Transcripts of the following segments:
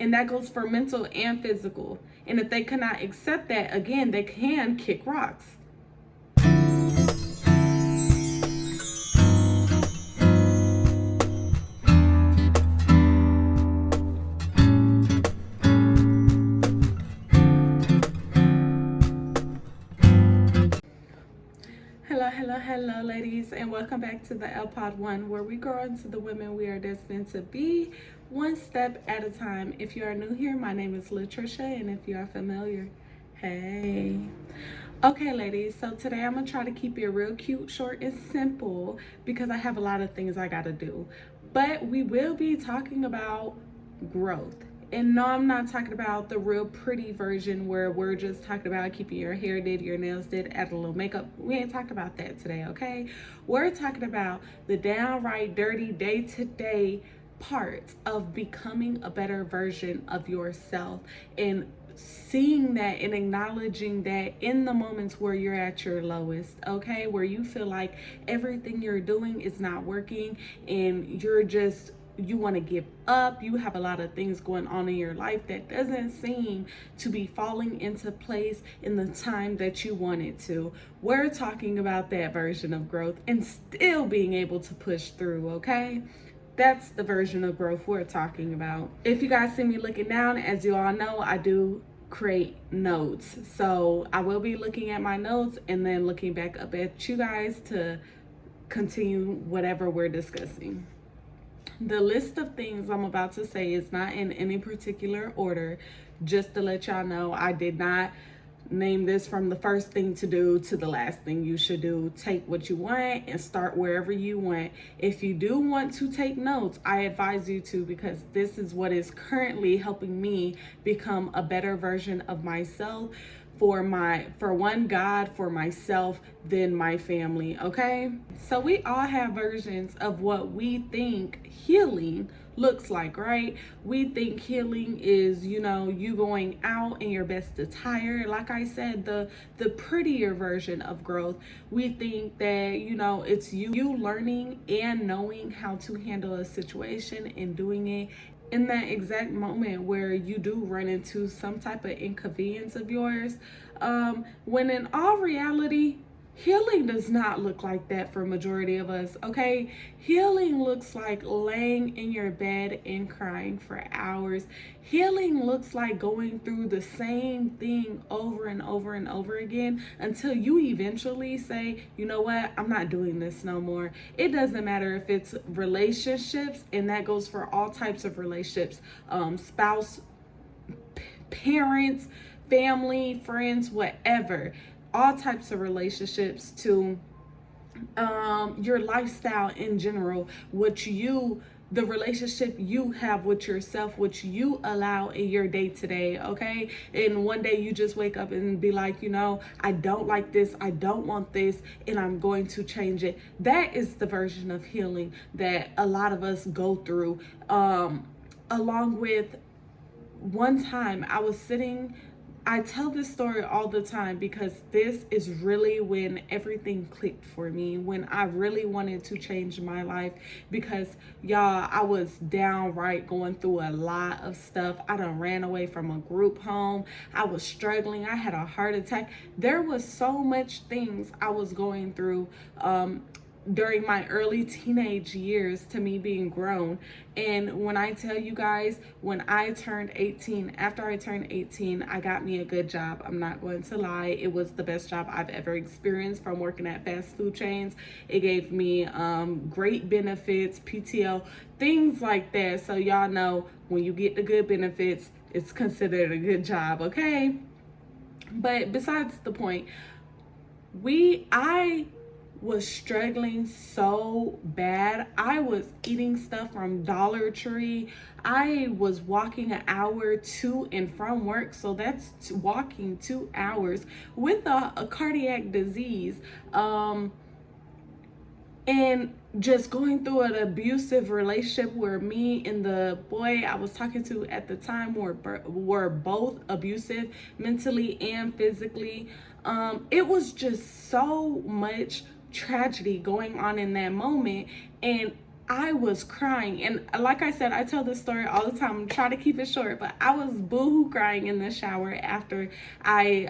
And that goes for mental and physical. And if they cannot accept that, again, they can kick rocks. Hello, ladies, and welcome back to the Pod 1, where we grow into the women we are destined to be, one step at a time. If you are new here, my name is Latricia, and if you are familiar, hey. Okay, ladies, so today I'm going to try to keep it real cute, short, and simple because I have a lot of things I got to do. But we will be talking about growth. And no, I'm not talking about the real pretty version where we're just talking about keeping your hair did, your nails did, add a little makeup. We ain't talking about that today, okay? We're talking about the downright dirty day-to-day parts of becoming a better version of yourself and seeing that and acknowledging that in the moments where you're at your lowest, okay? Where you feel like everything you're doing is not working and you want to give up, you have a lot of things going on in your life that doesn't seem to be falling into place in the time that you want it to. We're talking about that version of growth and still being able to push through, okay? That's the version of growth we're talking about. If you guys see me looking down, as you all know, I do create notes. So I will be looking at my notes and then looking back up at you guys to continue whatever we're discussing. The list of things I'm about to say is not in any particular order. Just to let y'all know, I did not name this from the first thing to do to the last thing you should do. Take what you want and start wherever you want. If you do want to take notes, I advise you to, because this is what is currently helping me become a better version of myself for one, God, for myself, then my family, okay? So we all have versions of what we think healing looks like, right? We think healing is, you going out in your best attire. Like I said, the prettier version of growth. We think that, it's you learning and knowing how to handle a situation and doing it in that exact moment where you do run into some type of inconvenience of yours, when in all reality, healing does not look like that for a majority of us, okay? Healing looks like laying in your bed and crying for hours. Healing looks like going through the same thing over and over and over again until you eventually say, you know what, I'm not doing this no more. It doesn't matter if it's relationships, and that goes for all types of relationships, spouse, parents, family, friends, whatever. All types of relationships, to your lifestyle in general, the relationship you have with yourself, which you allow in your day to day, okay? And one day you just wake up and be like, I don't like this, I don't want this, and I'm going to change it. That is the version of healing that a lot of us go through. Along with one time I tell this story all the time because this is really when everything clicked for me, when I really wanted to change my life, because y'all, I was downright going through a lot of stuff. I done ran away from a group home. I was struggling. I had a heart attack. There was so much things I was going through during my early teenage years to me being grown. And when I tell you guys, when I turned 18, after I turned 18, I got me a good job. I'm not going to lie. It was the best job I've ever experienced from working at fast food chains. It gave me great benefits, PTO, things like that. So y'all know when you get the good benefits, it's considered a good job, okay? But besides the point, I was struggling so bad. I was eating stuff from Dollar Tree. I was walking an hour to and from work, so that's walking 2 hours with a cardiac disease, and just going through an abusive relationship where me and the boy I was talking to at the time were both abusive, mentally and physically. It was just so much tragedy going on in that moment, and I was crying. And like I said, I tell this story all the time. I'm trying to keep it short, but I was boohoo crying in the shower after I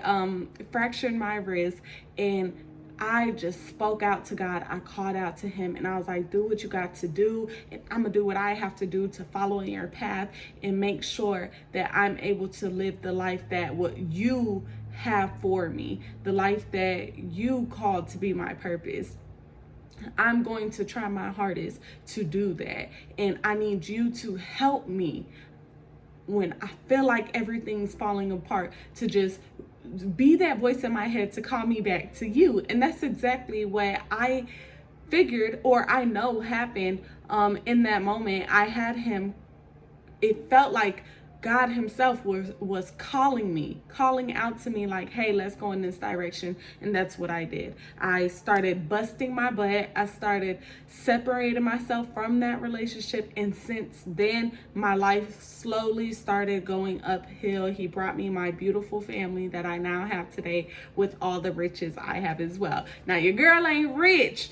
fractured my wrist, and I just spoke out to God. I called out to him, and I was like, do what you got to do, and I'm gonna do what I have to do to follow in your path and make sure that I'm able to live the life that what you have for me, the life that you called to be my purpose. I'm going to try my hardest to do that. And I need you to help me when I feel like everything's falling apart, to just be that voice in my head to call me back to you. And that's exactly what I figured, or I know happened in that moment. I had him, it felt like God himself was calling out to me like, hey, let's go in this direction. And that's what I did. I started busting my butt. I started separating myself from that relationship. And since then, my life slowly started going uphill. He brought me my beautiful family that I now have today, with all the riches I have as well. Now, your girl ain't rich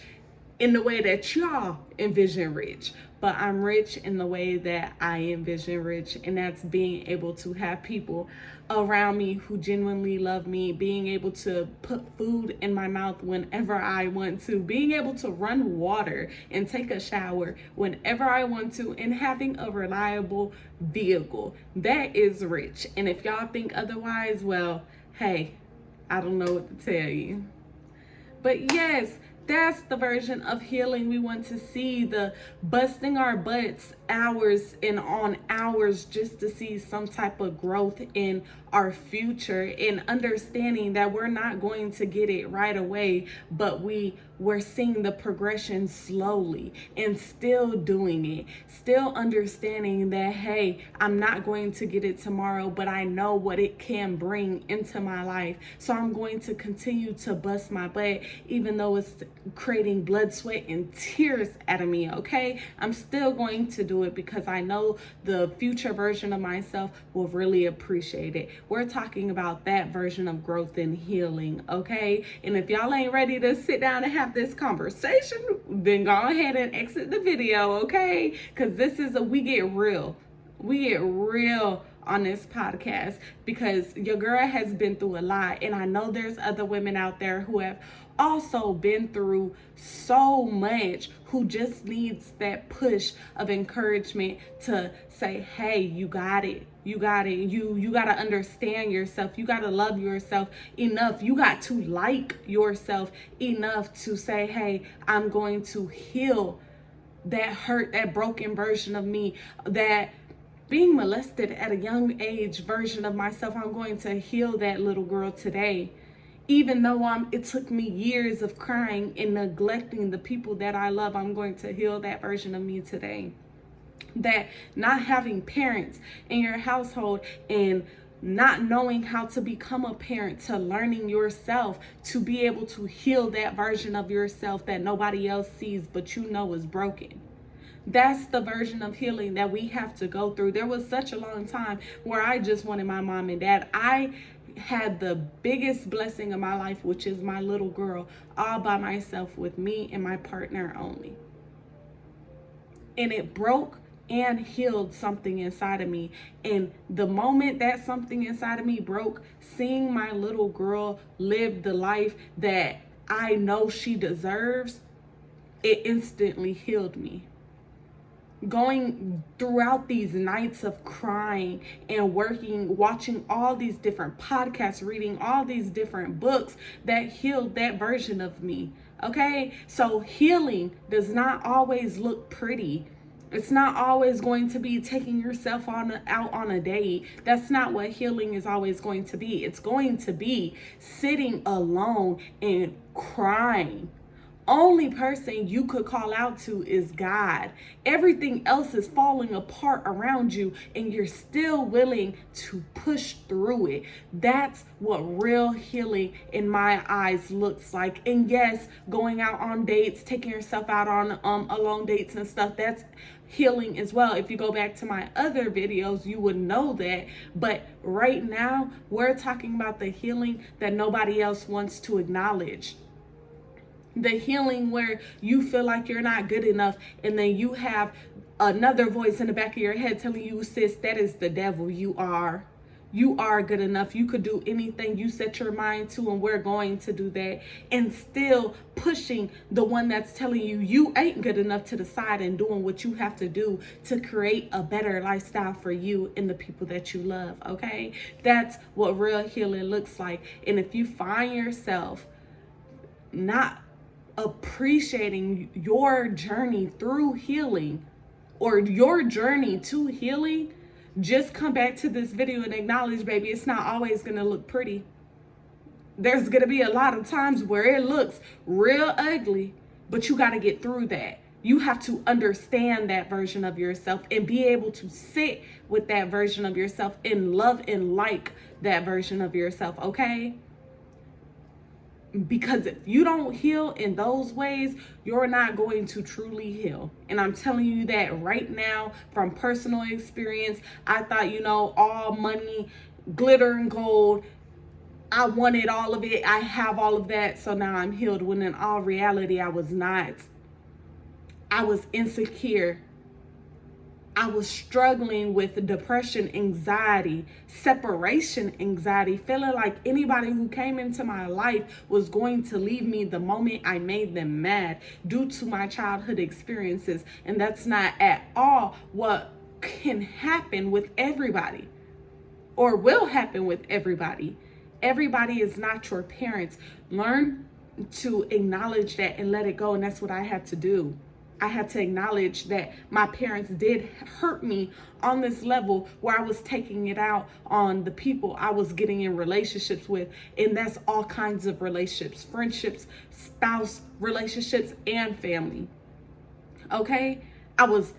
in the way that y'all envision rich, but I'm rich in the way that I envision rich, and that's being able to have people around me who genuinely love me, being able to put food in my mouth whenever I want to, being able to run water and take a shower whenever I want to, and having a reliable vehicle. That is rich. And if y'all think otherwise, well, hey, I don't know what to tell you. But yes, that's the version of healing we want to see, the busting our butts hours and on hours just to see some type of growth in our future, and understanding that we're not going to get it right away, but we're seeing the progression slowly and still doing it, still understanding that, hey, I'm not going to get it tomorrow, but I know what it can bring into my life. So I'm going to continue to bust my butt, even though it's creating blood, sweat, and tears out of me, okay? I'm still going to do it because I know the future version of myself will really appreciate it. We're talking about that version of growth and healing, okay? And if y'all ain't ready to sit down and have this conversation, then go ahead and exit the video, okay? Because this is we get real. We get real on this podcast, because your girl has been through a lot, and I know there's other women out there who have also been through so much, who just needs that push of encouragement to say, hey, you got it. You got it. You got to understand yourself. You got to love yourself enough. You got to like yourself enough to say, hey, I'm going to heal that hurt, that broken version of me, that being molested at a young age version of myself. I'm going to heal that little girl today. Even though it took me years of crying and neglecting the people that I love, I'm going to heal that version of me today. That not having parents in your household and not knowing how to become a parent, to learning yourself to be able to heal that version of yourself that nobody else sees but you know is broken. That's the version of healing that we have to go through. There was such a long time where I just wanted my mom and dad. I had the biggest blessing of my life, which is my little girl, all by myself with me and my partner only. And it broke and healed something inside of me. And the moment that something inside of me broke, seeing my little girl live the life that I know she deserves, it instantly healed me. Going throughout these nights of crying and watching all these different podcasts, reading all these different books that healed that version of me. Okay, so healing does not always look pretty. It's not always going to be taking yourself out on a date. That's not what healing is always going to be. It's going to be sitting alone and crying. Only person you could call out to is God. Everything else is falling apart around you, and you're still willing to push through it. That's what real healing in my eyes looks like. And yes, going out on dates, taking yourself out on alone dates and stuff, that's healing as well. If you go back to my other videos, you would know that. But right now, we're talking about the healing that nobody else wants to acknowledge. The healing where you feel like you're not good enough, and then you have another voice in the back of your head telling you, sis, that is the devil. You are good enough. You could do anything you set your mind to, and we're going to do that. And still pushing the one that's telling you you ain't good enough to the side, and doing what you have to do to create a better lifestyle for you and the people that you love. Okay, that's what real healing looks like. And if you find yourself not appreciating your journey through healing, or your journey to healing, just come back to this video and acknowledge, baby, it's not always going to look pretty. There's going to be a lot of times where it looks real ugly, but you got to get through that. You have to understand that version of yourself and be able to sit with that version of yourself and love and like that version of yourself, okay? Because if you don't heal in those ways, you're not going to truly heal. And I'm telling you that right now from personal experience. I thought, all money, glitter and gold, I wanted all of it. I have all of that. So now I'm healed. When in all reality, I was not. I was insecure. I was struggling with depression, anxiety, separation anxiety, feeling like anybody who came into my life was going to leave me the moment I made them mad due to my childhood experiences. And that's not at all what can happen with everybody, or will happen with everybody. Everybody is not your parents. Learn to acknowledge that and let it go. And that's what I had to do. I had to acknowledge that my parents did hurt me on this level where I was taking it out on the people I was getting in relationships with. And that's all kinds of relationships, friendships, spouse relationships, and family. Okay? I was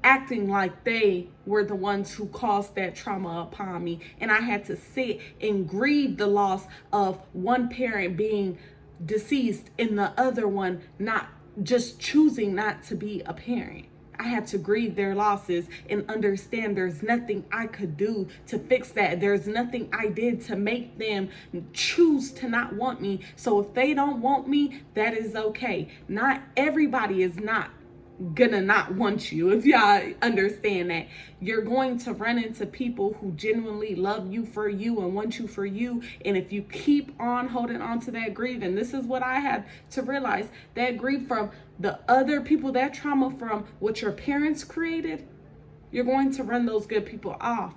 acting like they were the ones who caused that trauma upon me. And I had to sit and grieve the loss of one parent being deceased and the other one not, just choosing not to be a parent. I had to grieve their losses and understand there's nothing I could do to fix that. There's nothing I did to make them choose to not want me. So if they don't want me, that is okay. Not everybody is not gonna not want you. If y'all understand that, you're going to run into people who genuinely love you for you and want you for you. And if you keep on holding on to that grief, and this is what I had to realize, that grief from the other people, that trauma from what your parents created, you're going to run those good people off.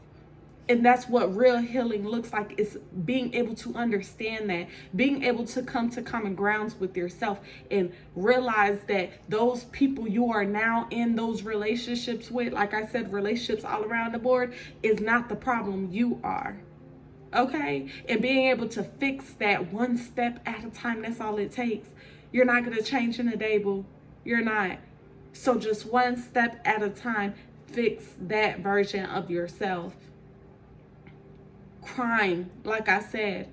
And that's what real healing looks like, is being able to understand that, being able to come to common grounds with yourself and realize that those people you are now in those relationships with, like I said, relationships all around the board, is not the problem. You are. Okay? And being able to fix that one step at a time, that's all it takes. You're not going to change in a day, boo. You're not. So just one step at a time, fix that version of yourself. Crying, like I said,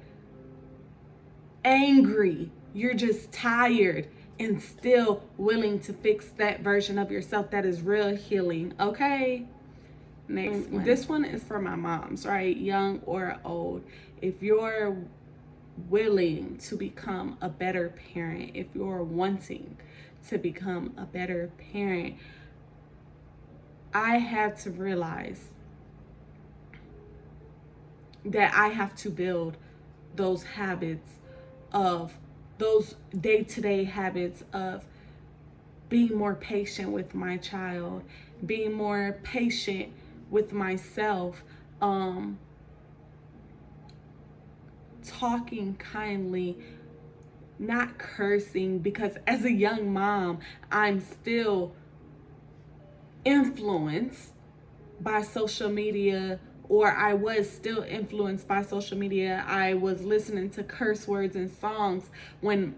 angry, you're just tired and still willing to fix that version of yourself. That is real healing. Okay, next one. This one is for my moms, right? Young or old. If you're willing to become a better parent, if you're wanting to become a better parent, I had to realize that I have to build those habits of those day-to-day habits of being more patient with my child, being more patient with myself, talking kindly, not cursing, because as a young mom, I'm still influenced by social media, or I was still influenced by social media. I was listening to curse words and songs when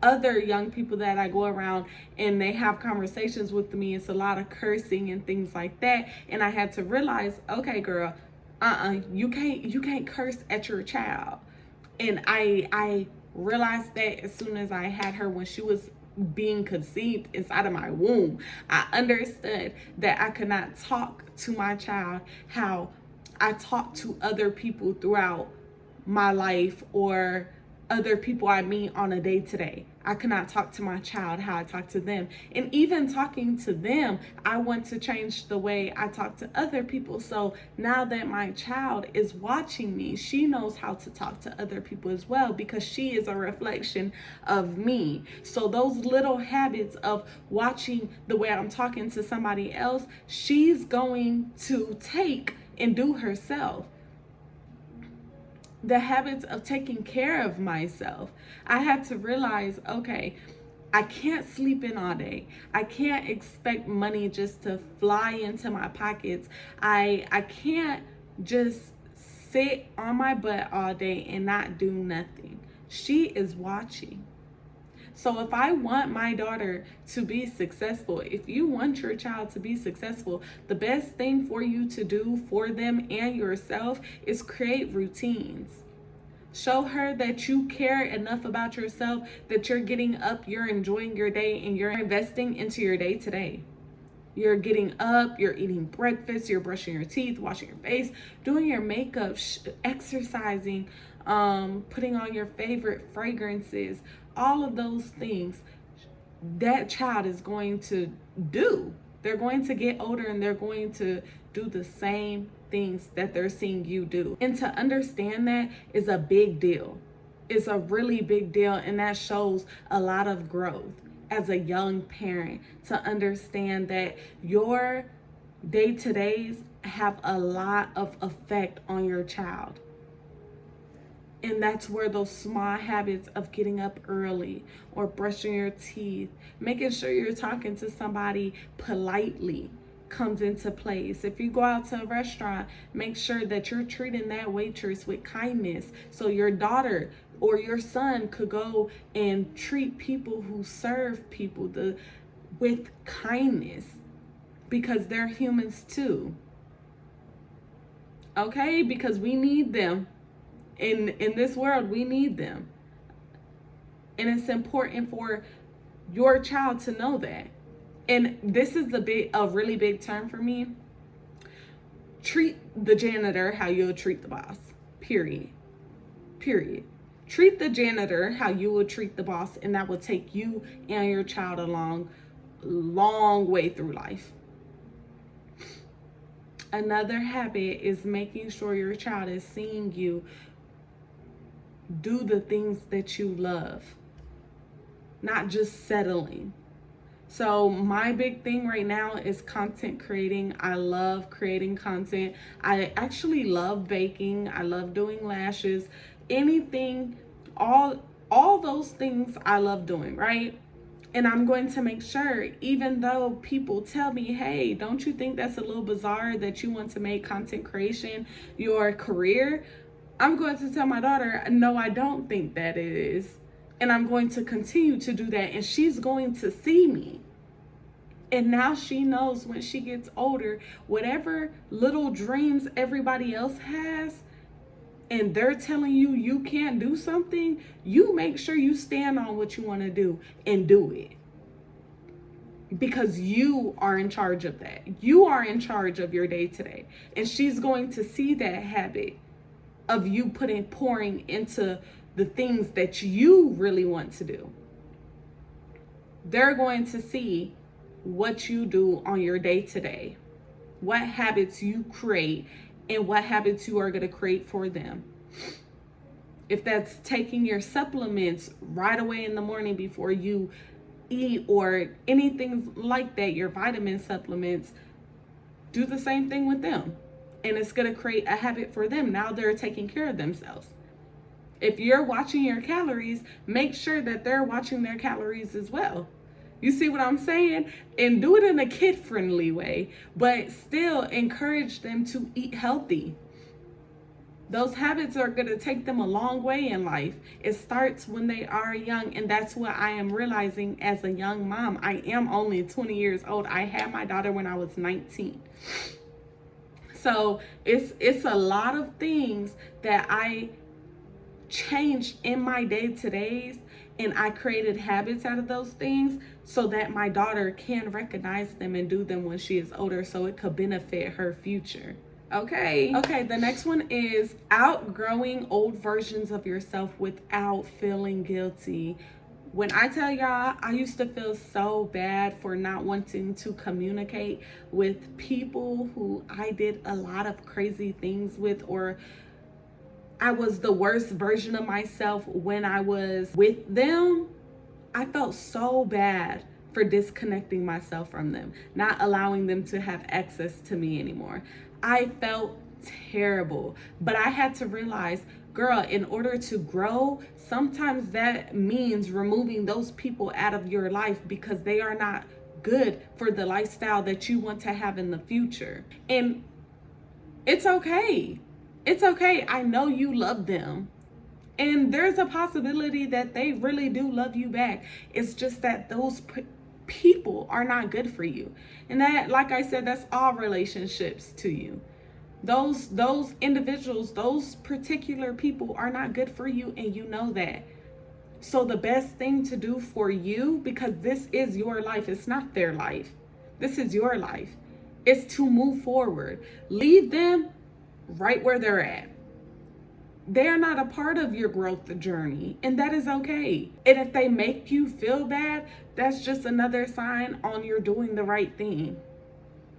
other young people that I go around and they have conversations with me, it's a lot of cursing and things like that. And I had to realize, okay, girl, you can't curse at your child. And I realized that as soon as I had her, when she was being conceived inside of my womb, I understood that I could not talk to my child how I talk to other people throughout my life, or other people I meet on a day to day. I cannot talk to my child how I talk to them. And even talking to them, I want to change the way I talk to other people. So now that my child is watching me, she knows how to talk to other people as well, because she is a reflection of me. So those little habits of watching the way I'm talking to somebody else, she's going to take and do herself. The habits of taking care of myself. I had to realize, okay, I can't sleep in all day. I can't expect money just to fly into my pockets. I can't just sit on my butt all day and not do nothing. She is watching. So if I want my daughter to be successful, if you want your child to be successful, the best thing for you to do for them and yourself is create routines. Show her that you care enough about yourself, that you're getting up, you're enjoying your day, and you're investing into your day today. You're getting up, you're eating breakfast, you're brushing your teeth, washing your face, doing your makeup, exercising, putting on your favorite fragrances, all of those things that child is going to do. They're going to get older and they're going to do the same things that they're seeing you do. And to understand that is a big deal. It's a really big deal, and that shows a lot of growth as a young parent, to understand that your day-to-days have a lot of effect on your child. And that's where those small habits of getting up early or brushing your teeth, making sure you're talking to somebody politely, comes into place. If you go out to a restaurant, make sure that you're treating that waitress with kindness, so your daughter or your son could go and treat people who serve people with kindness, because they're humans too. Okay? Because we need them. In this world, we need them. And it's important for your child to know that. And this is a really big term for me. Treat the janitor how you'll treat the boss. Period. Treat the janitor how you will treat the boss, and that will take you and your child a long way through life. Another habit is making sure your child is seeing you do the things that you love, not just settling. So my big thing right now is content creating. I love creating content. I actually love baking. I love doing lashes. Anything, all those things I love doing, right? And I'm going to make sure, even though people tell me, hey, don't you think that's a little bizarre that you want to make content creation your career? I'm going to tell my daughter, no, I don't think that it is. And I'm going to continue to do that. And she's going to see me. And now she knows when she gets older, whatever little dreams everybody else has, and they're telling you you can't do something, you make sure you stand on what you want to do and do it. Because you are in charge of that. You are in charge of your day today. And she's going to see that habit of you pouring into the things that you really want to do. They're going to see what you do on your day to day, what habits you create, and what habits you are going to create for them. If that's taking your supplements right away in the morning before you eat, or anything like that, your vitamin supplements, do the same thing with them. And it's going to create a habit for them. Now they're taking care of themselves. If you're watching your calories, make sure that they're watching their calories as well. You see what I'm saying? And do it in a kid-friendly way, but still encourage them to eat healthy. Those habits are going to take them a long way in life. It starts when they are young, and that's what I am realizing as a young mom. I am only 20 years old. I had my daughter when I was 19. So it's a lot of things that I changed in my day-to-days, and I created habits out of those things so that my daughter can recognize them and do them when she is older, so it could benefit her future. Okay, the next one is outgrowing old versions of yourself without feeling guilty. When I tell y'all, I used to feel so bad for not wanting to communicate with people who I did a lot of crazy things with, or I was the worst version of myself when I was with them. I felt so bad for disconnecting myself from them, not allowing them to have access to me anymore. I felt terrible, but I had to realize, girl, in order to grow, sometimes that means removing those people out of your life because they are not good for the lifestyle that you want to have in the future. And it's okay. It's okay. I know you love them. And there's a possibility that they really do love you back. It's just that those people are not good for you. And that, like I said, that's all relationships to you. Those individuals, those particular people are not good for you, and you know that. So the best thing to do for you, because this is your life, it's not their life. This is your life. It's to move forward. Leave them right where they're at. They're not a part of your growth journey, and that is okay. And if they make you feel bad, that's just another sign on you're doing the right thing.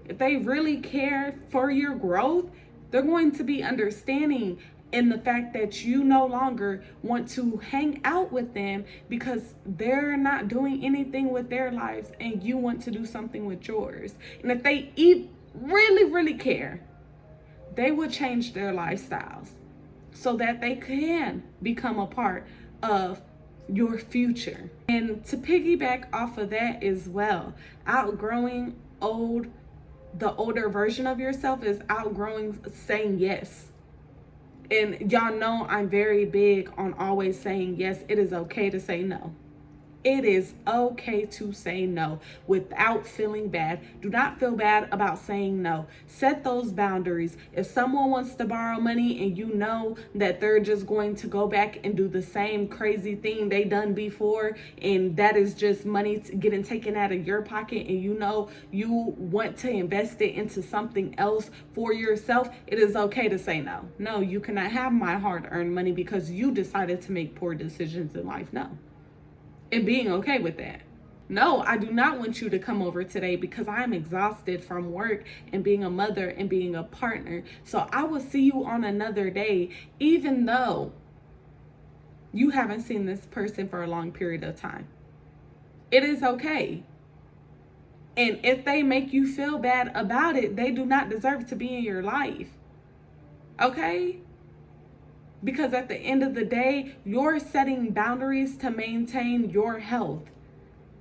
If they really care for your growth, they're going to be understanding in the fact that you no longer want to hang out with them because they're not doing anything with their lives and you want to do something with yours. And if they really, really care, they will change their lifestyles so that they can become a part of your future. And to piggyback off of that as well, outgrowing the older version of yourself is outgrowing saying yes. And y'all know I'm very big on always saying yes. It is okay to say no. It is okay to say no without feeling bad. Do not feel bad about saying no. Set those boundaries. If someone wants to borrow money and you know that they're just going to go back and do the same crazy thing they done before, and that is just money getting taken out of your pocket, and you know you want to invest it into something else for yourself, it is okay to say no. No, you cannot have my hard-earned money because you decided to make poor decisions in life. No. And being okay with that. No, I do not want you to come over today because I am exhausted from work and being a mother and being a partner. So I will see you on another day, even though you haven't seen this person for a long period of time. It is okay. And if they make you feel bad about it, they do not deserve to be in your life. Okay? Because at the end of the day, you're setting boundaries to maintain your health.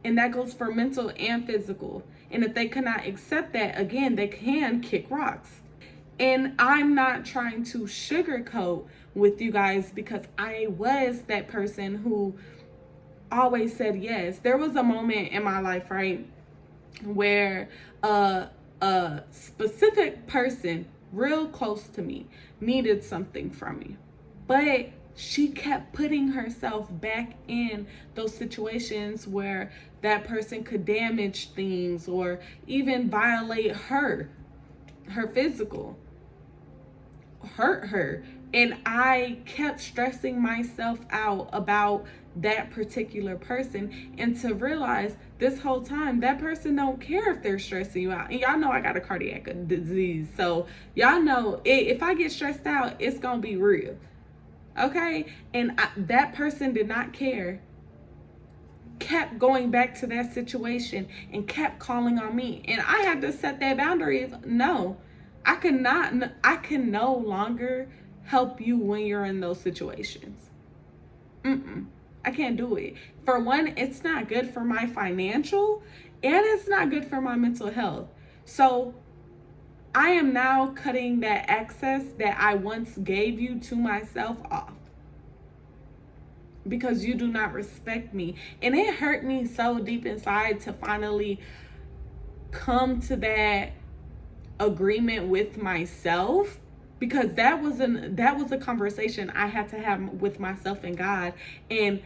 And that goes for mental and physical. And if they cannot accept that, again, they can kick rocks. And I'm not trying to sugarcoat with you guys because I was that person who always said yes. There was a moment in my life, right, where a specific person real close to me needed something from me. But she kept putting herself back in those situations where that person could damage things or even violate her physical, hurt her. And I kept stressing myself out about that particular person, and to realize this whole time that person don't care if they're stressing you out. And y'all know I got a cardiac disease, so y'all know if I get stressed out, it's gonna be real. Okay, and that person did not care, kept going back to that situation and kept calling on me, and I had to set that boundary of no, I can no longer help you when you're in those situations. I can't do it. For one, it's not good for my financial and it's not good for my mental health. So I am now cutting that access that I once gave you to myself off because you do not respect me. And it hurt me so deep inside to finally come to that agreement with myself, because that was a conversation I had to have with myself and God, and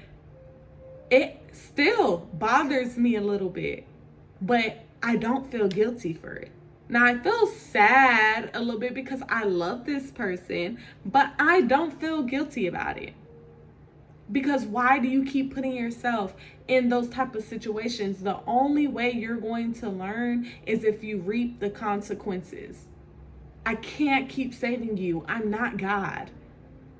it still bothers me a little bit, but I don't feel guilty for it. Now, I feel sad a little bit because I love this person, but I don't feel guilty about it. Because why do you keep putting yourself in those type of situations? The only way you're going to learn is if you reap the consequences. I can't keep saving you. I'm not God.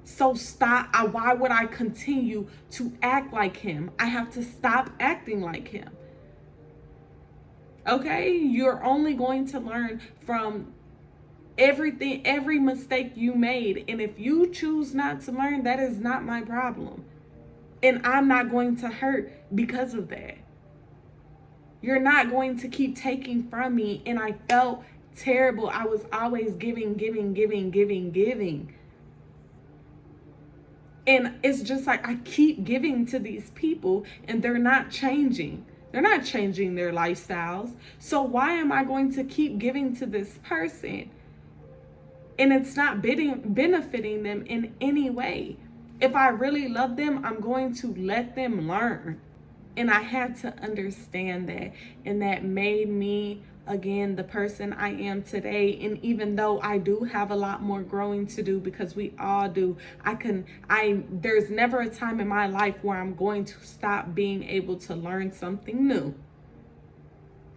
So stop. Why would I continue to act like him? I have to stop acting like him. Okay? You're only going to learn from everything, every mistake you made. And if you choose not to learn, that is not my problem. And I'm not going to hurt because of that. You're not going to keep taking from me. And I felt terrible. I was always giving. And it's just like I keep giving to these people and they're not changing. They're not changing their lifestyles. So why am I going to keep giving to this person? And it's not benefiting them in any way. If I really love them, I'm going to let them learn. And I had to understand that. And that made me, again, the person I am today. And even though I do have a lot more growing to do, because we all do, there's never a time in my life where I'm going to stop being able to learn something new.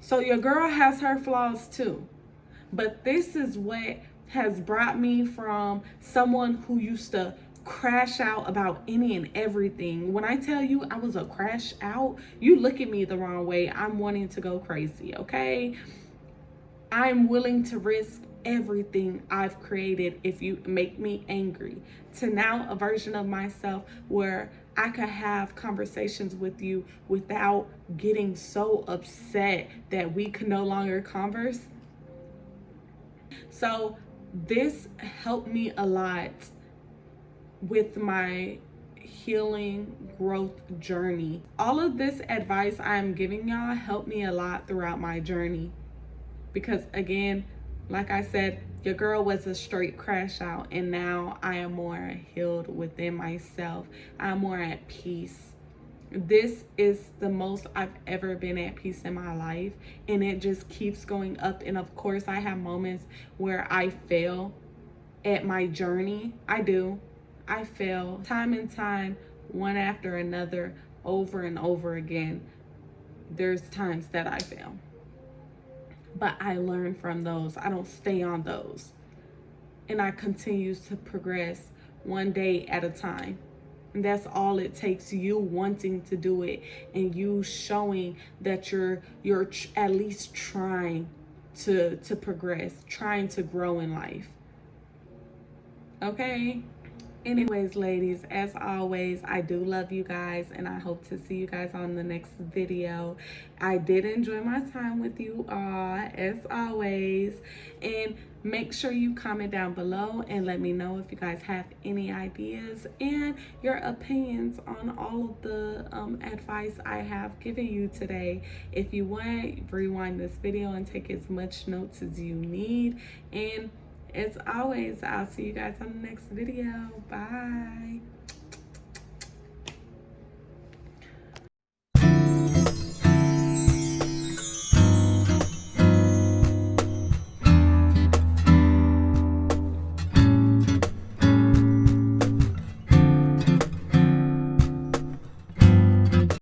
So your girl has her flaws too. But this is what has brought me from someone who used to crash out about any and everything. When I tell you I was a crash out, you look at me the wrong way. I'm wanting to go crazy, okay? I'm willing to risk everything I've created if you make me angry. To now a version of myself where I could have conversations with you without getting so upset that we can no longer converse. So this helped me a lot with my healing growth journey. All of this advice I'm giving y'all helped me a lot throughout my journey. Because again, like I said, your girl was a straight crash out, and now I am more healed within myself. I'm more at peace. This is the most I've ever been at peace in my life, and it just keeps going up. And of course, I have moments where I fail at my journey. I do. I fail time and time, one after another, over and over again. There's times that I fail. But I learn from those. I don't stay on those. And I continue to progress one day at a time. And that's all it takes, you wanting to do it and you showing that you're at least trying to progress, trying to grow in life. Okay? Anyways, ladies, as always, I do love you guys and I hope to see you guys on the next video. I did enjoy my time with you all, as always. And make sure you comment down below and let me know if you guys have any ideas and your opinions on all of the advice I have given you today. If you want, rewind this video and take as much notes as you need. And as always, I'll see you guys on the next video. Bye.